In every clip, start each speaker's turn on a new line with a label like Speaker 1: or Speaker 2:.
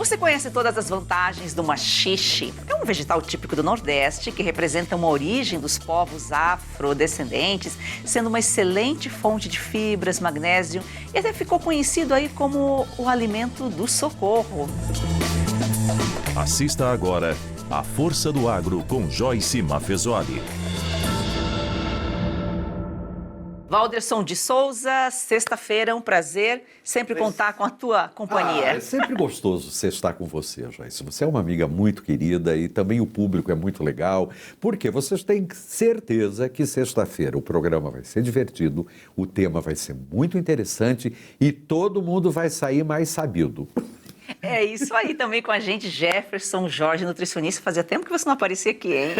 Speaker 1: Você conhece todas as vantagens do maxixe? É um vegetal típico do Nordeste que representa uma origem dos povos afrodescendentes, sendo uma excelente fonte de fibras, magnésio e até ficou conhecido aí como o alimento do socorro.
Speaker 2: Assista agora A Força do Agro com Joyce Maffezoli.
Speaker 1: Valderson de Souza, sexta-feira, um prazer sempre contar com a tua companhia.
Speaker 3: É sempre gostoso estar com você, Joyce. Você é uma amiga muito querida e também o público é muito legal, porque vocês têm certeza que sexta-feira o programa vai ser divertido, o tema vai ser muito interessante e todo mundo vai sair mais sabido.
Speaker 1: É isso aí também com a gente, Jefferson Jorge, nutricionista. Fazia tempo que você não aparecia aqui, hein?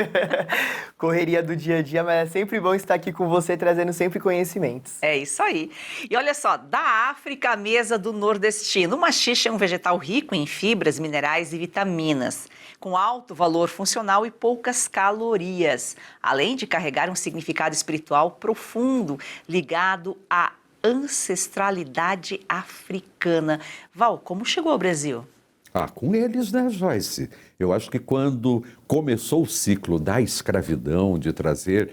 Speaker 4: Correria do dia a dia, mas é sempre bom estar aqui com você, trazendo sempre conhecimentos.
Speaker 1: É isso aí. E olha só, da África à mesa do nordestino. O maxixe é um vegetal rico em fibras, minerais e vitaminas, com alto valor funcional e poucas calorias, além de carregar um significado espiritual profundo, ligado à ancestralidade africana. Val, como chegou ao Brasil?
Speaker 3: Com eles, né, Joyce? Eu acho que quando começou o ciclo da escravidão, de trazer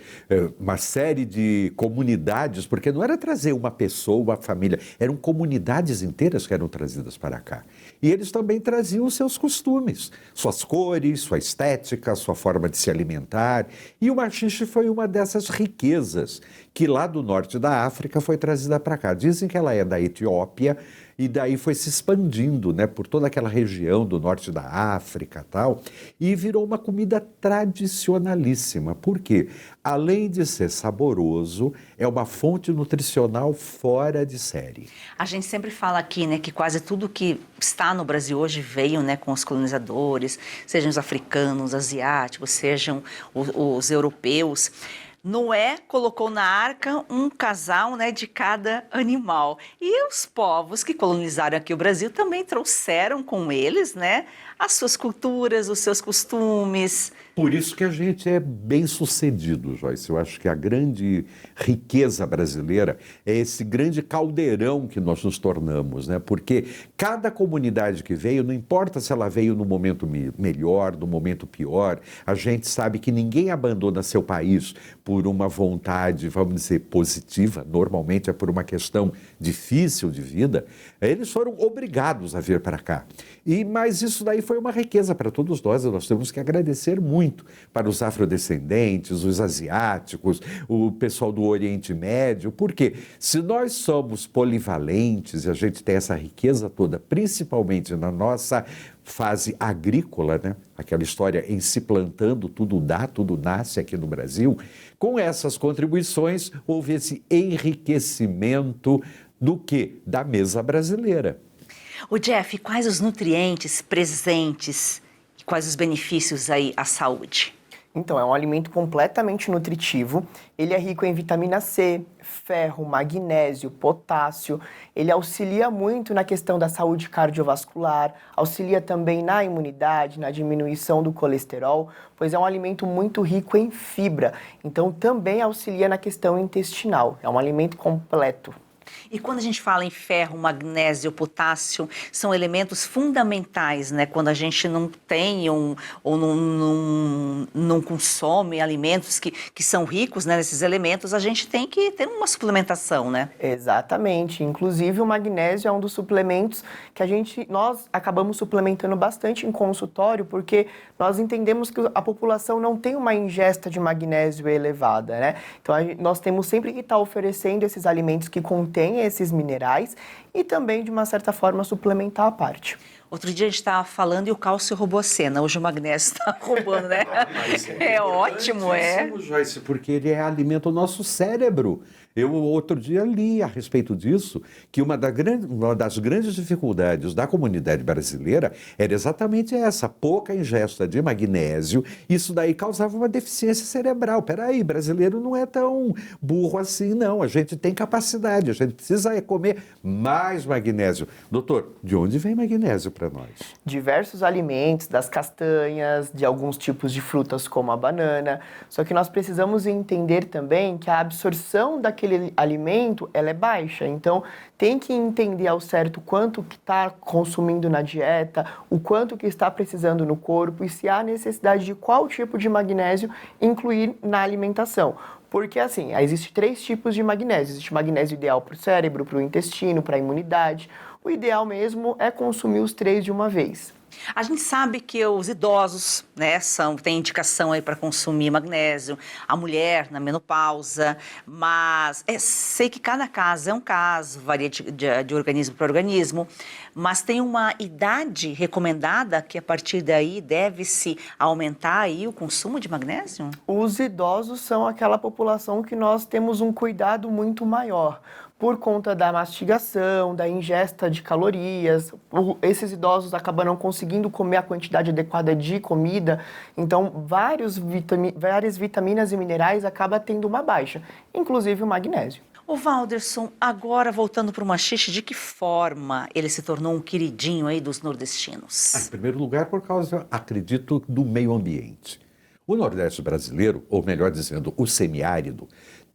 Speaker 3: uma série de comunidades, porque não era trazer uma pessoa, uma família, eram comunidades inteiras que eram trazidas para cá. E eles também traziam os seus costumes, suas cores, sua estética, sua forma de se alimentar. E o maxixe foi uma dessas riquezas que lá do norte da África foi trazida para cá. Dizem que ela é da Etiópia, e daí foi se expandindo, né, por toda aquela região do norte da África e tal, e virou uma comida tradicionalíssima. Por quê? Além de ser saboroso, é uma fonte nutricional fora de série.
Speaker 1: A gente sempre fala aqui, né, que quase tudo que está no Brasil hoje veio, né, com os colonizadores, sejam os africanos, asiáticos, sejam os europeus. Noé colocou na arca um casal, né, de cada animal. E os povos que colonizaram aqui o Brasil também trouxeram com eles, né, as suas culturas, os seus costumes.
Speaker 3: Por isso que a gente é bem sucedido, Joyce. Eu acho que a grande riqueza brasileira é esse grande caldeirão que nós nos tornamos, né? Porque cada comunidade que veio, não importa se ela veio no momento melhor, no momento pior, a gente sabe que ninguém abandona seu país por uma vontade, vamos dizer, positiva, normalmente é por uma questão difícil de vida. Eles foram obrigados a vir para cá. Mas isso daí foi uma riqueza para todos nós temos que agradecer muito para os afrodescendentes, os asiáticos, o pessoal do Oriente Médio, porque se nós somos polivalentes e a gente tem essa riqueza toda, principalmente na nossa fase agrícola, né? Aquela história em se plantando, tudo dá, tudo nasce aqui no Brasil, com essas contribuições houve esse enriquecimento do quê? Da mesa brasileira.
Speaker 1: O Jeff, quais os nutrientes presentes e quais os benefícios aí à saúde?
Speaker 4: Então, é um alimento completamente nutritivo. Ele é rico em vitamina C, ferro, magnésio, potássio. Ele auxilia muito na questão da saúde cardiovascular, auxilia também na imunidade, na diminuição do colesterol, pois é um alimento muito rico em fibra. Então, também auxilia na questão intestinal. É um alimento completo.
Speaker 1: E quando a gente fala em ferro, magnésio, potássio, são elementos fundamentais, né? Quando a gente não tem ou não consome alimentos que são ricos, né, nesses elementos, a gente tem que ter uma suplementação, né?
Speaker 4: Exatamente. Inclusive, o magnésio é um dos suplementos que nós acabamos suplementando bastante em consultório, porque nós entendemos que a população não tem uma ingesta de magnésio elevada, né? Então, nós temos sempre que estar oferecendo esses alimentos que contêm esses minerais e também, de uma certa forma, suplementar a parte.
Speaker 1: Outro dia a gente estava falando e o cálcio roubou a cena, hoje o magnésio está roubando, né? É ótimo, é.
Speaker 3: Joyce, porque ele alimenta o nosso cérebro. Eu, outro dia, li a respeito disso, que uma das grandes dificuldades da comunidade brasileira era exatamente essa, pouca ingesta de magnésio. Isso daí causava uma deficiência cerebral. Peraí, brasileiro não é tão burro assim, não. A gente tem capacidade, a gente precisa comer mais magnésio. Doutor, de onde vem magnésio para nós?
Speaker 4: Diversos alimentos, das castanhas, de alguns tipos de frutas como a banana. Só que nós precisamos entender também que a absorção daquele daquele alimento, ela é baixa. Então, tem que entender ao certo quanto que está consumindo na dieta, o quanto que está precisando no corpo e se há necessidade de qual tipo de magnésio incluir na alimentação. Porque, assim, existem 3 tipos de magnésio. Existe o magnésio ideal para o cérebro, para o intestino, para a imunidade. O ideal mesmo é consumir os 3 de uma vez.
Speaker 1: A gente sabe que os idosos, né, tem indicação aí para consumir magnésio, a mulher na menopausa, mas sei que cada caso é um caso, varia de organismo para organismo, mas tem uma idade recomendada que a partir daí deve-se aumentar aí o consumo de magnésio?
Speaker 4: Os idosos são aquela população que nós temos um cuidado muito maior. Por conta da mastigação, da ingesta de calorias, esses idosos acabam não conseguindo comer a quantidade adequada de comida, então várias vitaminas e minerais acabam tendo uma baixa, inclusive o magnésio.
Speaker 1: O Walderson, agora voltando para o maxixe, de que forma ele se tornou um queridinho aí dos nordestinos?
Speaker 3: Em primeiro lugar, por causa, acredito, do meio ambiente. O Nordeste brasileiro, ou melhor dizendo, o semiárido,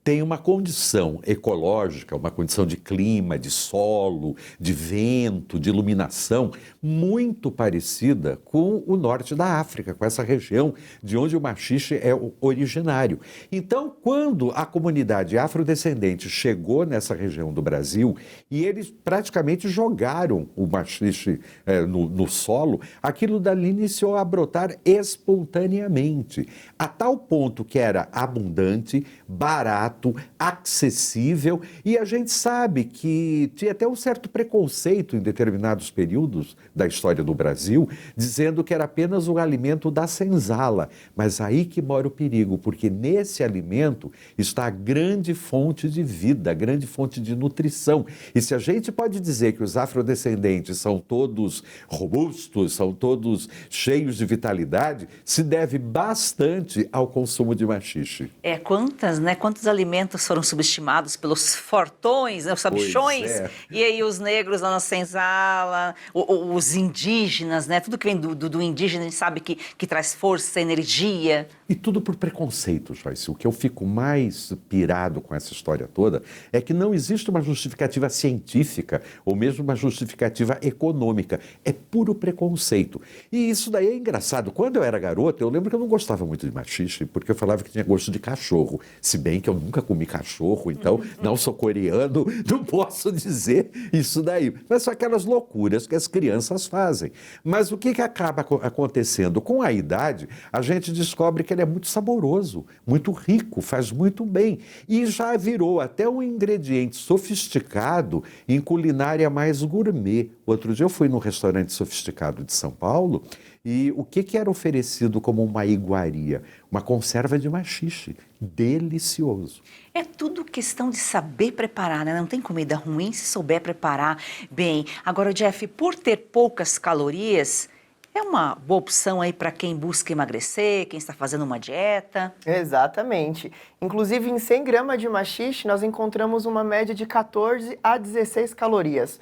Speaker 3: tem uma condição ecológica, uma condição de clima, de solo, de vento, de iluminação muito parecida com o norte da África, com essa região de onde o maxixe é originário. Então, quando a comunidade afrodescendente chegou nessa região do Brasil e eles praticamente jogaram o maxixe no solo, aquilo dali iniciou a brotar espontaneamente, a tal ponto que era abundante, barato, acessível, e a gente sabe que tinha até um certo preconceito em determinados períodos da história do Brasil, dizendo que era apenas um alimento da senzala. Mas aí que mora o perigo, porque nesse alimento está a grande fonte de vida, a grande fonte de nutrição. E se a gente pode dizer que os afrodescendentes são todos robustos, são todos cheios de vitalidade, se deve bastante ao consumo de maxixe.
Speaker 1: Quantos alimentos foram subestimados pelos fortões, né, os sabichões, e aí os negros lá na senzala, os indígenas, né? Tudo que vem do indígena a gente sabe que traz força, energia.
Speaker 3: E tudo por preconceito, Joyce. O que eu fico mais pirado com essa história toda é que não existe uma justificativa científica ou mesmo uma justificativa econômica. É puro preconceito. E isso daí é engraçado. Quando eu era garota, eu lembro que eu não gostava muito de maxixe, porque eu falava que tinha gosto de cachorro. Se bem que eu nunca comi cachorro, então não sou coreano, não posso dizer isso daí. Mas são aquelas loucuras que as crianças fazem. Mas o que acaba acontecendo? Com a idade, a gente descobre que ele é muito saboroso, muito rico, faz muito bem. E já virou até um ingrediente sofisticado em culinária mais gourmet. Outro dia eu fui num restaurante sofisticado de São Paulo e o que era oferecido como uma iguaria? Uma conserva de maxixe. Delicioso.
Speaker 1: É tudo questão de saber preparar, né? Não tem comida ruim se souber preparar bem. Agora, Jeff, por ter poucas calorias, é uma boa opção aí para quem busca emagrecer, quem está fazendo uma dieta?
Speaker 4: Exatamente. Inclusive, em 100 gramas de maxixe, nós encontramos uma média de 14 a 16 calorias.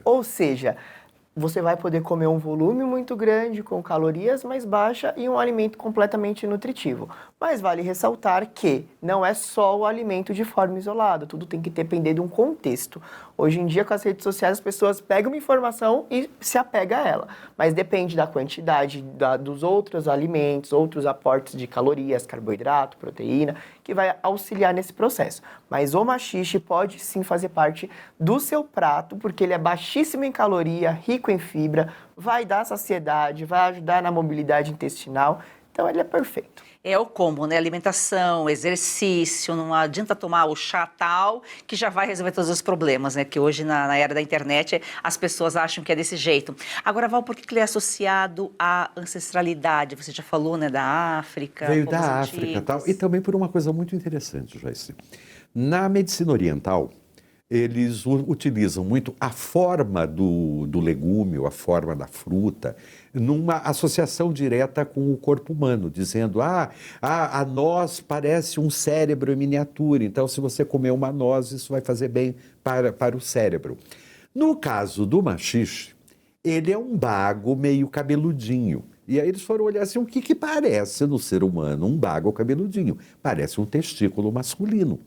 Speaker 4: Ou seja, você vai poder comer um volume muito grande, com calorias mais baixas e um alimento completamente nutritivo. Mas vale ressaltar que não é só o alimento de forma isolada, tudo tem que depender de um contexto. Hoje em dia, com as redes sociais, as pessoas pegam uma informação e se apegam a ela. Mas depende da quantidade dos outros alimentos, outros aportes de calorias, carboidrato, proteína, que vai auxiliar nesse processo. Mas o maxixe pode sim fazer parte do seu prato, porque ele é baixíssimo em caloria, rico em fibra, vai dar saciedade, vai ajudar na mobilidade intestinal, então ele é perfeito.
Speaker 1: É o combo, né? Alimentação, exercício, não adianta tomar o chá tal que já vai resolver todos os problemas, né? Que hoje na era da internet as pessoas acham que é desse jeito. Agora, Val, por que ele é associado à ancestralidade? Você já falou, né? Da África.
Speaker 3: Veio da África e tal. E também por uma coisa muito interessante, Joyce. Na medicina oriental, eles utilizam muito a forma do legume ou a forma da fruta numa associação direta com o corpo humano, dizendo, a noz parece um cérebro em miniatura, então se você comer uma noz, isso vai fazer bem para o cérebro. No caso do maxixe, ele é um bago meio cabeludinho. E aí eles foram olhar assim, o que parece no ser humano um bago cabeludinho? Parece um testículo masculino.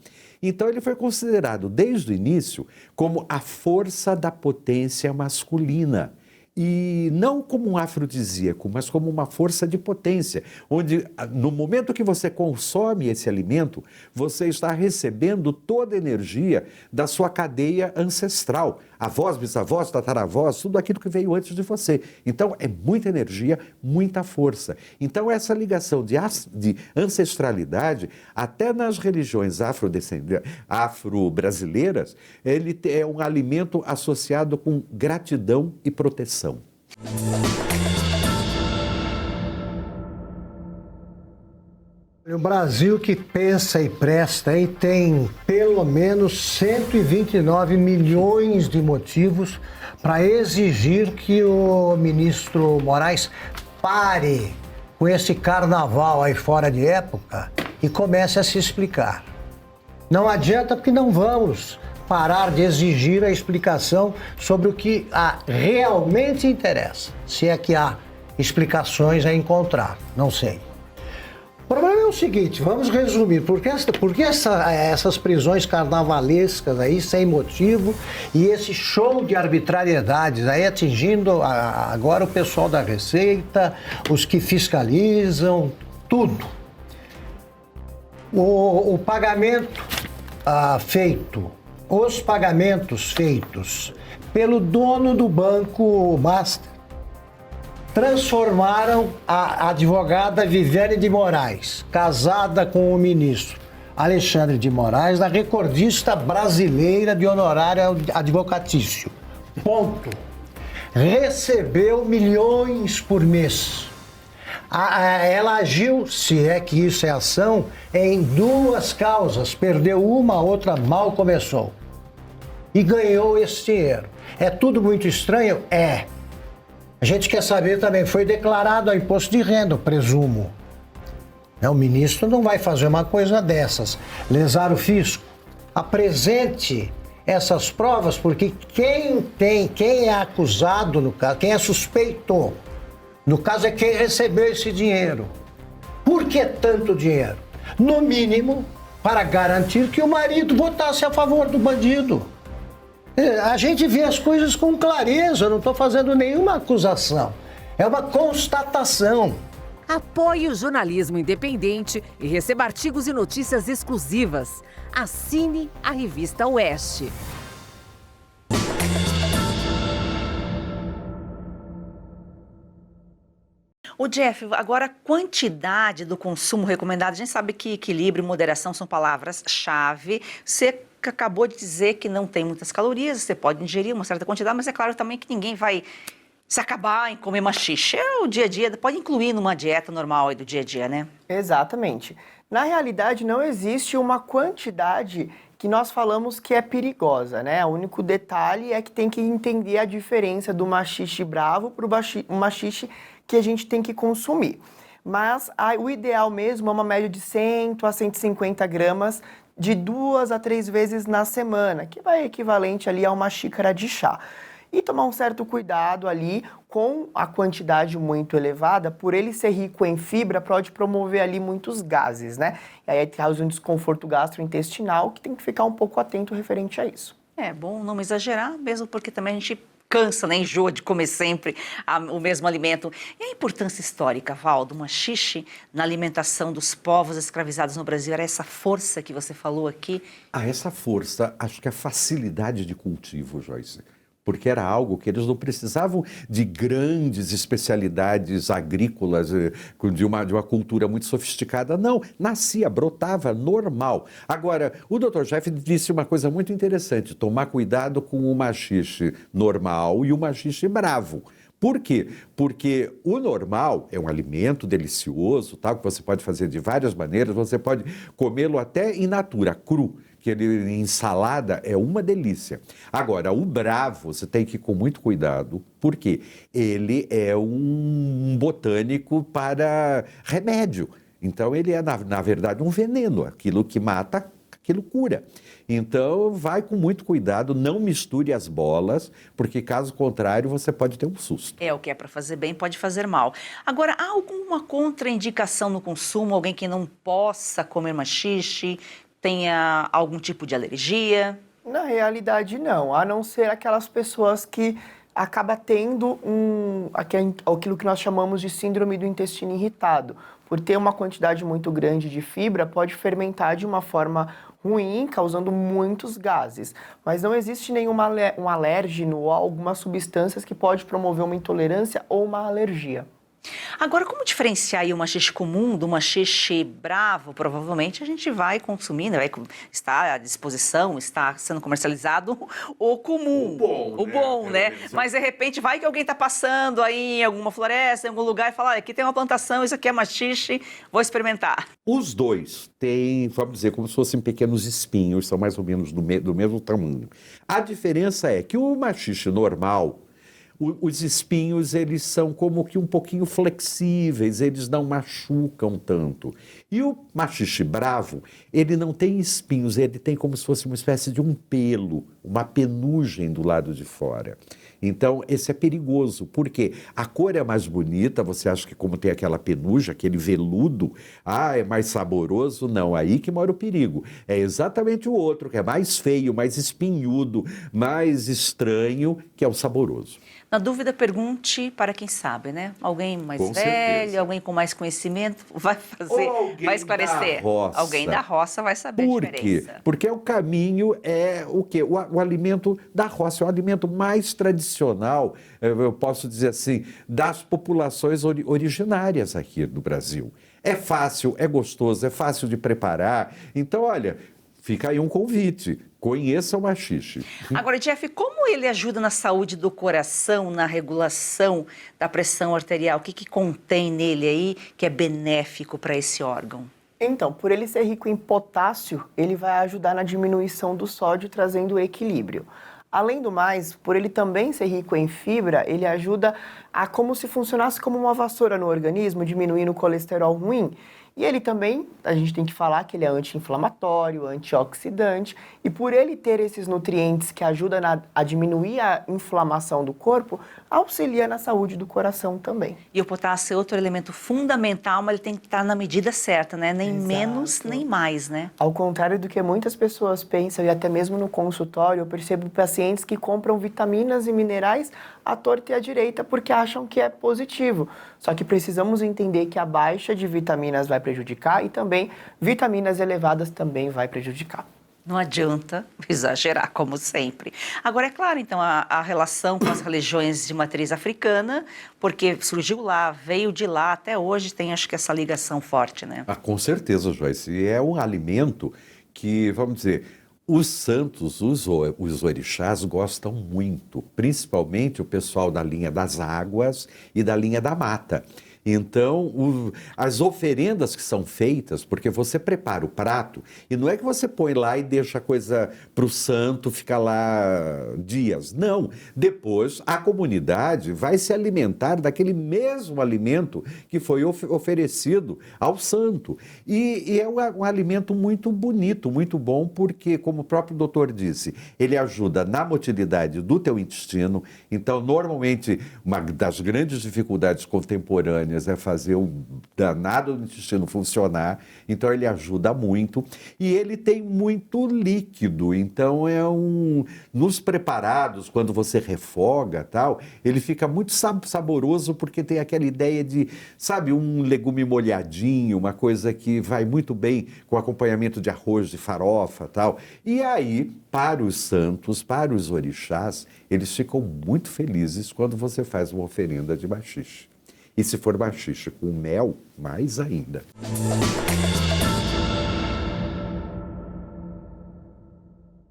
Speaker 3: Então ele foi considerado desde o início como a força da potência masculina. E não como um afrodisíaco, mas como uma força de potência, onde no momento que você consome esse alimento, você está recebendo toda a energia da sua cadeia ancestral, avós, bisavós, tataravós, tudo aquilo que veio antes de você. Então é muita energia, muita força. Então essa ligação de ancestralidade, até nas religiões afro-brasileiras, ele é um alimento associado com gratidão e proteção.
Speaker 5: O Brasil que pensa e presta aí tem pelo menos 129 milhões de motivos para exigir que o ministro Moraes pare com esse carnaval aí fora de época e comece a se explicar. Não adianta porque não vamos parar de exigir a explicação sobre o que realmente interessa. Se é que há explicações a encontrar, não sei. O problema é o seguinte, vamos resumir, por que essas prisões carnavalescas aí sem motivo e esse show de arbitrariedades aí atingindo agora o pessoal da Receita, os que fiscalizam, tudo. O pagamento feito, os pagamentos feitos pelo dono do Banco Master transformaram a advogada Viviane de Moraes, casada com o ministro Alexandre de Moraes, na recordista brasileira de honorário advocatício. Ponto. Recebeu milhões por mês. Ela agiu, se é que isso é ação, em duas causas. Perdeu uma, a outra mal começou. E ganhou esse dinheiro. É tudo muito estranho? É. A gente quer saber também, foi declarado a imposto de renda, presumo. O ministro não vai fazer uma coisa dessas. Lesar o fisco. Apresente essas provas, porque quem é acusado no caso, quem é suspeito, no caso é quem recebeu esse dinheiro. Por que tanto dinheiro? No mínimo, para garantir que o marido votasse a favor do bandido. A gente vê as coisas com clareza, eu não estou fazendo nenhuma acusação. É uma constatação.
Speaker 6: Apoie o jornalismo independente e receba artigos e notícias exclusivas. Assine a revista Oeste.
Speaker 1: O Jeff, agora a quantidade do consumo recomendado, a gente sabe que equilíbrio e moderação são palavras-chave. Você acabou de dizer que não tem muitas calorias, você pode ingerir uma certa quantidade, mas é claro também que ninguém vai se acabar em comer machixe. É o dia a dia, pode incluir numa dieta normal aí do dia a dia, né?
Speaker 4: Exatamente. Na realidade, não existe uma quantidade que nós falamos que é perigosa, né? O único detalhe é que tem que entender a diferença do machixe bravo para o machixe que a gente tem que consumir. Mas o ideal mesmo é uma média de 100 a 150 gramas de 2 a 3 vezes na semana, que vai equivalente ali a uma xícara de chá. E tomar um certo cuidado ali com a quantidade muito elevada, por ele ser rico em fibra, pode promover ali muitos gases, né? E aí causa um desconforto gastrointestinal, que tem que ficar um pouco atento referente a isso.
Speaker 1: É bom não exagerar, mesmo porque também a gente cansa, né? Enjoa de comer sempre o mesmo alimento. E a importância histórica, Val, do machixe na alimentação dos povos escravizados no Brasil? Era essa força que você falou aqui?
Speaker 3: Essa força, acho que a facilidade de cultivo, Joyce. Porque era algo que eles não precisavam de grandes especialidades agrícolas, de uma cultura muito sofisticada. Não, nascia, brotava, normal. Agora, o Dr. Jeff disse uma coisa muito interessante, tomar cuidado com o machixe normal e o machixe bravo. Por quê? Porque o normal é um alimento delicioso, tal, que você pode fazer de várias maneiras, você pode comê-lo até in natura, cru. Que ele em salada é uma delícia. Agora, o bravo, você tem que ir com muito cuidado, porque ele é um botânico para remédio. Então, ele é, na verdade, um veneno. Aquilo que mata, aquilo cura. Então, vai com muito cuidado, não misture as bolas, porque, caso contrário, você pode ter um susto.
Speaker 1: É, o que é para fazer bem pode fazer mal. Agora, há alguma contraindicação no consumo? Alguém que não possa comer machixe? tenha algum tipo de alergia?
Speaker 4: Na realidade, não, a não ser aquelas pessoas que acaba tendo aquilo que nós chamamos de síndrome do intestino irritado. Por ter uma quantidade muito grande de fibra, pode fermentar de uma forma ruim, causando muitos gases. Mas não existe um alérgeno ou algumas substâncias que pode promover uma intolerância ou uma alergia.
Speaker 1: Agora, como diferenciar aí o maxixe comum do maxixe bravo? Provavelmente a gente vai consumir, né? Está à disposição, está sendo comercializado o comum. O bom, né? Mas de repente vai que alguém está passando aí em alguma floresta, em algum lugar e fala, aqui tem uma plantação, isso aqui é maxixe, vou experimentar.
Speaker 3: Os dois têm, vamos dizer, como se fossem pequenos espinhos, são mais ou menos do mesmo tamanho. A diferença é que o maxixe normal, os espinhos, eles são como que um pouquinho flexíveis, eles não machucam tanto. E o maxixe bravo, ele não tem espinhos, ele tem como se fosse uma espécie de um pelo, uma penugem do lado de fora. Então, esse é perigoso, porque a cor é mais bonita, você acha que como tem aquela penugem, aquele veludo, é mais saboroso? Não, aí que mora o perigo. É exatamente o outro, que é mais feio, mais espinhudo, mais estranho, que é o saboroso.
Speaker 1: Na dúvida, pergunte para quem sabe, né? Alguém mais
Speaker 3: Com
Speaker 1: velho,
Speaker 3: certeza.
Speaker 1: alguém com mais conhecimento vai fazer, vai esclarecer.
Speaker 3: Da roça.
Speaker 1: Alguém da roça vai saber
Speaker 3: Por
Speaker 1: a
Speaker 3: quê?
Speaker 1: diferença.
Speaker 3: Porque o caminho é o quê? O alimento da roça, é o alimento mais tradicional, eu posso dizer assim, das populações originárias aqui do Brasil. É fácil, é gostoso, é fácil de preparar. Então, olha, fica aí um convite. Conheça o maxixe.
Speaker 1: Agora, Jeff, como ele ajuda na saúde do coração, na regulação da pressão arterial? O que contém nele aí que é benéfico para esse órgão?
Speaker 4: Então, por ele ser rico em potássio, ele vai ajudar na diminuição do sódio, trazendo equilíbrio. Além do mais, por ele também ser rico em fibra, ele ajuda a como se funcionasse como uma vassoura no organismo, diminuindo o colesterol ruim. E ele também, a gente tem que falar que ele é anti-inflamatório, antioxidante, e por ele ter esses nutrientes que ajudam a diminuir a inflamação do corpo, auxilia na saúde do coração também.
Speaker 1: E o potássio é outro elemento fundamental, mas ele tem que estar na medida certa, né? Nem
Speaker 4: Exato.
Speaker 1: menos, nem mais, né?
Speaker 4: Ao contrário do que muitas pessoas pensam, e até mesmo no consultório, eu percebo pacientes que compram vitaminas e minerais à torta e à direita porque acham que é positivo. Só que precisamos entender que a baixa de vitaminas vai prejudicar e também vitaminas elevadas também vai prejudicar.
Speaker 1: Não adianta exagerar, como sempre. Agora, é claro, então, a relação com as religiões de matriz africana, porque surgiu lá, veio de lá, até hoje tem, acho que, essa ligação forte, né?
Speaker 3: Com certeza, Joyce. É um alimento que, vamos dizer, os santos, os orixás gostam muito, principalmente o pessoal da linha das águas e da linha da mata. Então, as oferendas que são feitas, porque você prepara o prato, e não é que você põe lá e deixa a coisa para o santo ficar lá dias. Não. Depois, a comunidade vai se alimentar daquele mesmo alimento que foi oferecido ao santo. E é um alimento muito bonito, muito bom, porque, como o próprio doutor disse, ele ajuda na motilidade do teu intestino. Então, normalmente, uma das grandes dificuldades contemporâneas é fazer o danado do intestino funcionar, então ele ajuda muito e ele tem muito líquido, então nos preparados, quando você refoga tal, ele fica muito saboroso porque tem aquela ideia de, sabe, um legume molhadinho, uma coisa que vai muito bem com acompanhamento de arroz, de farofa tal, e aí, para os santos, para os orixás, eles ficam muito felizes quando você faz uma oferenda de maxixe. E se for maxixe com mel, mais ainda.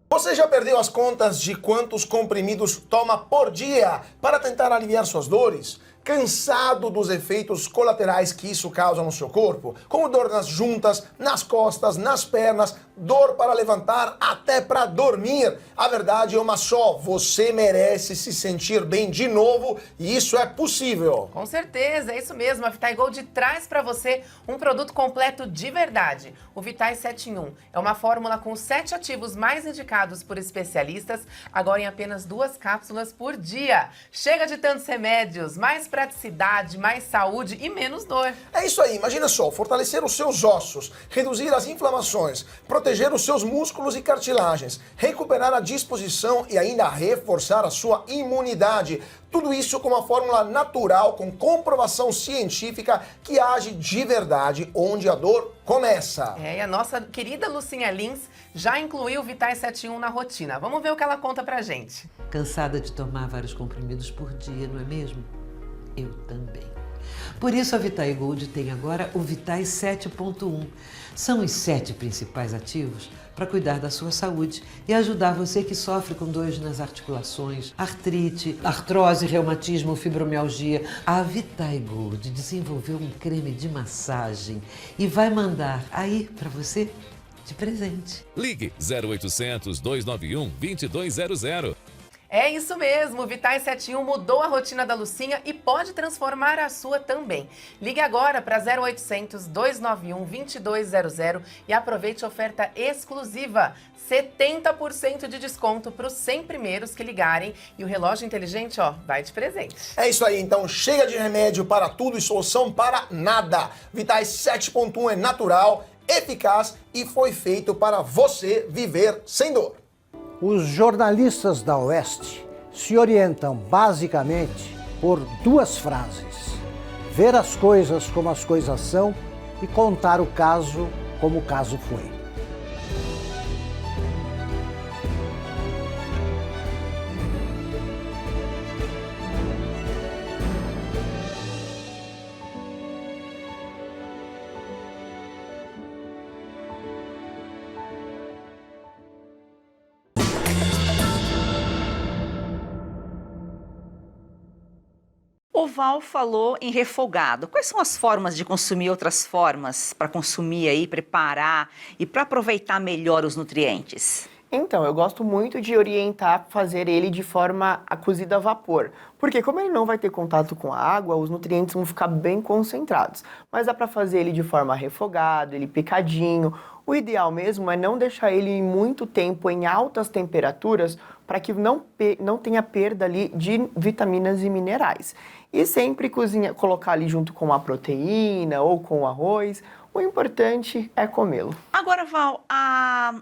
Speaker 7: Você já perdeu as contas de quantos comprimidos toma por dia para tentar aliviar suas dores? Cansado dos efeitos colaterais que isso causa no seu corpo? Como dor nas juntas, nas costas, nas pernas, dor para levantar, até para dormir. A verdade é uma só, você merece se sentir bem de novo e isso é possível.
Speaker 8: Com certeza, é isso mesmo. A Vitai Gold traz para você um produto completo de verdade. O Vitai 7 em 1 é uma fórmula com 7 ativos mais indicados por especialistas, agora em apenas 2 cápsulas por dia. Chega de tantos remédios, mais praticidade, mais saúde e menos dor.
Speaker 7: É isso aí, imagina só, fortalecer os seus ossos, reduzir as inflamações, proteger proteger os seus músculos e cartilagens, recuperar a disposição e ainda reforçar a sua imunidade. Tudo isso com uma fórmula natural, com comprovação científica que age de verdade onde a dor começa.
Speaker 8: E a nossa querida Lucinha Lins já incluiu o Vitais 71 na rotina. Vamos ver o que ela conta pra gente.
Speaker 9: Cansada de tomar vários comprimidos por dia, não é mesmo? Eu também. Por isso a Vitai Gold tem agora o Vitais 7.1. São os 7 principais ativos para cuidar da sua saúde e ajudar você que sofre com dores nas articulações, artrite, artrose, reumatismo, fibromialgia. A Vitai Gold desenvolveu um creme de massagem e vai mandar aí para você de presente.
Speaker 2: Ligue 0800 291 2200.
Speaker 8: É isso mesmo, o Vitais 71 mudou a rotina da Lucinha e pode transformar a sua também. Ligue agora para 0800 291 2200 e aproveite a oferta exclusiva. 70% de desconto para os 100 primeiros que ligarem e o relógio inteligente, vai de presente.
Speaker 7: É isso aí, então chega de remédio para tudo e solução para nada. Vitais 7.1 é natural, eficaz e foi feito para você viver sem dor.
Speaker 5: Os jornalistas da Oeste se orientam basicamente por 2 frases: ver as coisas como as coisas são e contar o caso como o caso foi.
Speaker 1: O Val falou em refogado. Quais são as formas de consumir, outras formas para consumir aí, preparar e para aproveitar melhor os nutrientes?
Speaker 4: Então, eu gosto muito de orientar a fazer ele de forma cozida a vapor. Porque como ele não vai ter contato com a água, os nutrientes vão ficar bem concentrados. Mas dá para fazer ele de forma refogado, ele picadinho. O ideal mesmo é não deixar ele muito tempo em altas temperaturas para que não tenha perda ali de vitaminas e minerais. E sempre colocar ali junto com a proteína ou com o arroz. O importante é comê-lo.
Speaker 1: Agora, Val,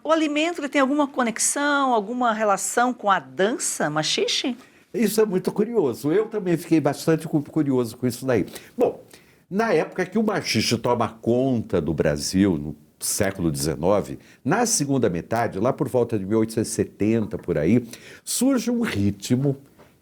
Speaker 1: o alimento ele tem alguma conexão, alguma relação com a dança machixe?
Speaker 3: Isso é muito curioso. Eu também fiquei bastante curioso com isso daí. Bom, na época que o machixe toma conta do Brasil, no século XIX, na segunda metade, lá por volta de 1870, por aí, surge um ritmo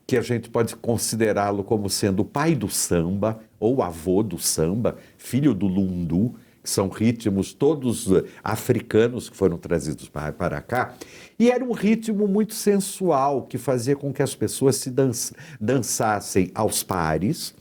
Speaker 3: que a gente pode considerá-lo como sendo o pai do samba, ou avô do samba, filho do lundu, que são ritmos todos africanos que foram trazidos para cá, e era um ritmo muito sensual, que fazia com que as pessoas se dançassem aos pares.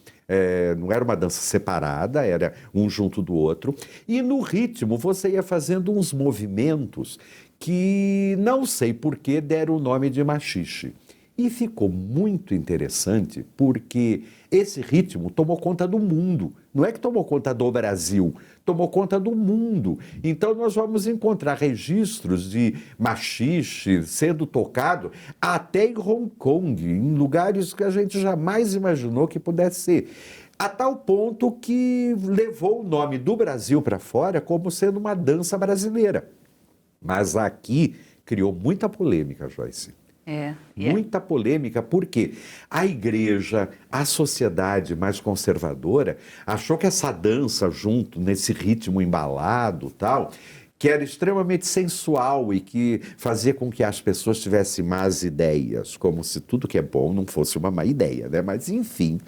Speaker 3: Não era uma dança separada, era um junto do outro. E no ritmo você ia fazendo uns movimentos que não sei por que deram o nome de machixe. E ficou muito interessante porque esse ritmo tomou conta do mundo. Não é que tomou conta do Brasil, tomou conta do mundo. Então nós vamos encontrar registros de machixe sendo tocado até em Hong Kong, em lugares que a gente jamais imaginou que pudesse ser. A tal ponto que levou o nome do Brasil para fora como sendo uma dança brasileira. Mas aqui criou muita polêmica, Joyce. Muita polêmica, porque a igreja, a sociedade mais conservadora, achou que essa dança junto, nesse ritmo embalado tal, que era extremamente sensual e que fazia com que as pessoas tivessem más ideias, como se tudo que é bom não fosse uma má ideia, né? Mas, enfim,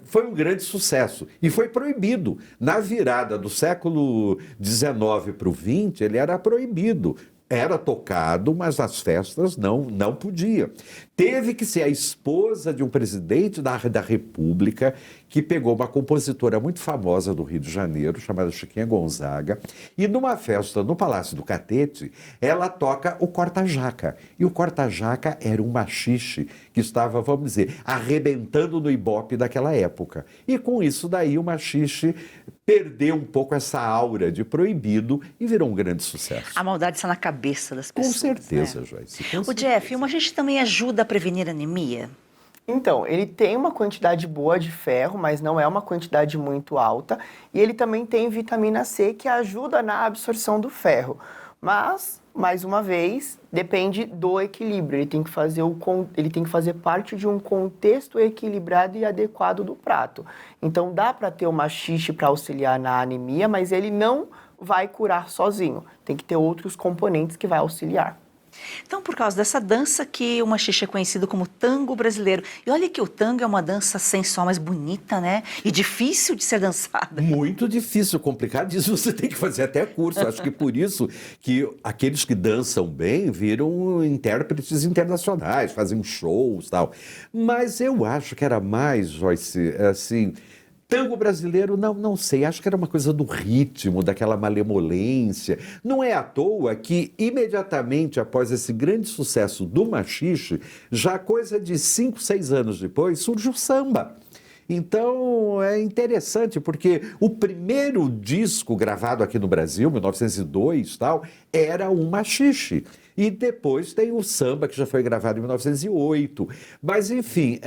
Speaker 3: foi um grande sucesso e foi proibido. Na virada do século XIX para o XX, ele era proibido. Era tocado, mas nas festas não podia. Teve que ser a esposa de um presidente da República que pegou uma compositora muito famosa do Rio de Janeiro, chamada Chiquinha Gonzaga, e numa festa no Palácio do Catete, ela toca o corta-jaca. E o corta-jaca era um machixe que estava, vamos dizer, arrebentando no Ibope daquela época. E com isso daí o machixe perdeu um pouco essa aura de proibido e virou um grande sucesso.
Speaker 1: A maldade está na cabeça das pessoas.
Speaker 3: Com certeza,
Speaker 1: né?
Speaker 3: Joyce.
Speaker 1: O Jeff, o machixe também ajuda a prevenir anemia?
Speaker 4: Então, ele tem uma quantidade boa de ferro, mas não é uma quantidade muito alta. E ele também tem vitamina C, que ajuda na absorção do ferro. Mas, mais uma vez, depende do equilíbrio. Ele tem que fazer parte de um contexto equilibrado e adequado do prato. Então, dá para ter o maxixe para auxiliar na anemia, mas ele não vai curar sozinho. Tem que ter outros componentes que vai auxiliar.
Speaker 1: Então, por causa dessa dança que o maxixe é conhecido como tango brasileiro. E olha que o tango é uma dança sensual, mas bonita, né? E difícil de ser dançada.
Speaker 3: Muito difícil, complicadíssimo, você tem que fazer até curso. Acho que por isso que aqueles que dançam bem viram intérpretes internacionais, fazem shows e tal. Mas eu acho que era mais, Joyce, assim... Tango brasileiro, não sei, acho que era uma coisa do ritmo, daquela malemolência. Não é à toa que, imediatamente após esse grande sucesso do maxixe, já coisa de 5, 6 anos depois, surge o samba. Então, é interessante, porque o primeiro disco gravado aqui no Brasil, 1902 e tal, era um maxixe. E depois tem o samba, que já foi gravado em 1908. Mas, enfim,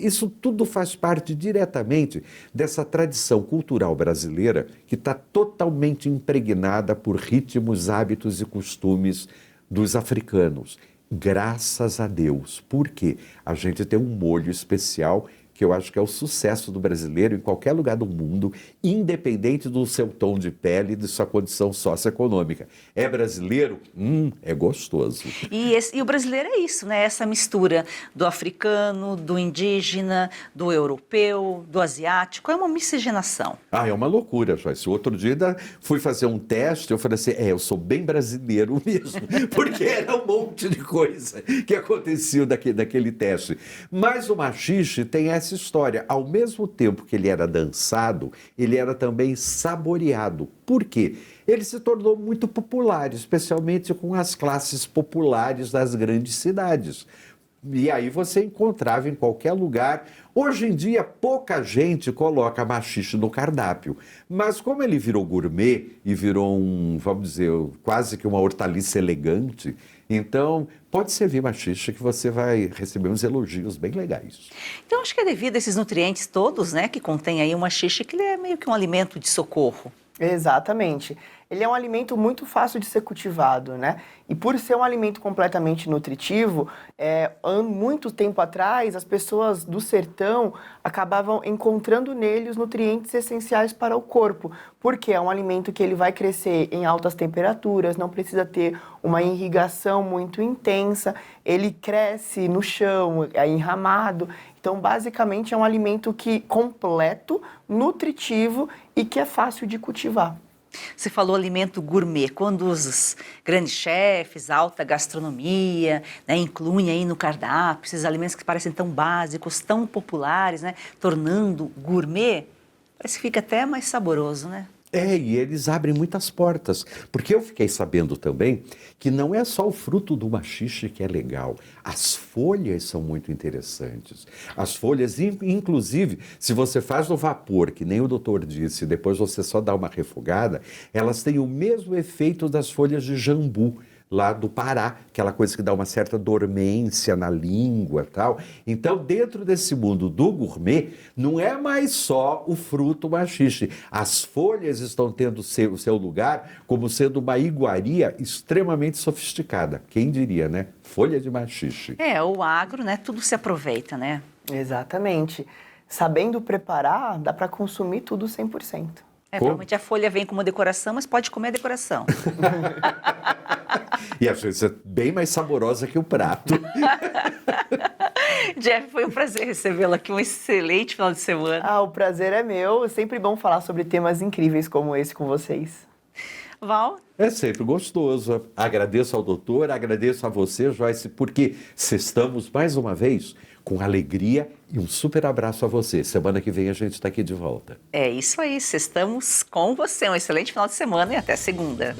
Speaker 3: isso tudo faz parte diretamente dessa tradição cultural brasileira que está totalmente impregnada por ritmos, hábitos e costumes dos africanos. Graças a Deus. Por quê? A gente tem um molho especial que eu acho que é o sucesso do brasileiro em qualquer lugar do mundo, independente do seu tom de pele e de sua condição socioeconômica. É brasileiro? É gostoso.
Speaker 1: E o brasileiro é isso, né? Essa mistura do africano, do indígena, do europeu, do asiático. É uma miscigenação.
Speaker 3: É uma loucura, Joyce. Outro dia fui fazer um teste, eu falei assim, eu sou bem brasileiro mesmo, porque era um monte de coisa que acontecia daquele teste. Mas o maxixe tem essa história. Ao mesmo tempo que ele era dançado, ele era também saboreado. Por quê? Ele se tornou muito popular, especialmente com as classes populares das grandes cidades. E aí você encontrava em qualquer lugar. Hoje em dia, pouca gente coloca maxixe no cardápio. Mas como ele virou gourmet e virou vamos dizer, quase que uma hortaliça elegante, então pode servir maxixe que você vai receber uns elogios bem legais.
Speaker 1: Então, acho que é devido a esses nutrientes todos, né, que contém aí o maxixe, que ele é meio que um alimento de socorro.
Speaker 4: Exatamente. Ele é um alimento muito fácil de ser cultivado, né? E por ser um alimento completamente nutritivo, muito tempo atrás, as pessoas do sertão acabavam encontrando nele os nutrientes essenciais para o corpo, porque é um alimento que ele vai crescer em altas temperaturas, não precisa ter uma irrigação muito intensa, ele cresce no chão, é enramado. Então, basicamente, é um alimento completo, nutritivo e que é fácil de cultivar.
Speaker 1: Você falou alimento gourmet, quando os grandes chefes, alta gastronomia, né, incluem aí no cardápio esses alimentos que parecem tão básicos, tão populares, né, tornando gourmet, parece que fica até mais saboroso, né?
Speaker 3: E eles abrem muitas portas, porque eu fiquei sabendo também que não é só o fruto do maxixe que é legal, as folhas são muito interessantes. As folhas, inclusive, se você faz no vapor, que nem o doutor disse, depois você só dá uma refogada, elas têm o mesmo efeito das folhas de jambu, lá do Pará, aquela coisa que dá uma certa dormência na língua e tal. Então, dentro desse mundo do gourmet, não é mais só o fruto maxixe. As folhas estão tendo o seu lugar como sendo uma iguaria extremamente sofisticada. Quem diria, né? Folha de maxixe.
Speaker 1: O agro, né? Tudo se aproveita, né?
Speaker 4: Exatamente. Sabendo preparar, dá para consumir tudo 100%.
Speaker 1: Provavelmente a folha vem com uma decoração, mas pode comer a decoração.
Speaker 3: E às vezes é bem mais saborosa que o prato.
Speaker 1: Jeff, foi um prazer recebê-lo aqui, um excelente final de semana.
Speaker 4: O prazer é meu, é sempre bom falar sobre temas incríveis como esse com vocês.
Speaker 1: Val?
Speaker 3: É sempre gostoso. Agradeço ao doutor, agradeço a você, Joyce, porque estamos mais uma vez com alegria e um super abraço a você. Semana que vem a gente está aqui de volta.
Speaker 1: É isso aí, estamos com você. Um excelente final de semana e até segunda.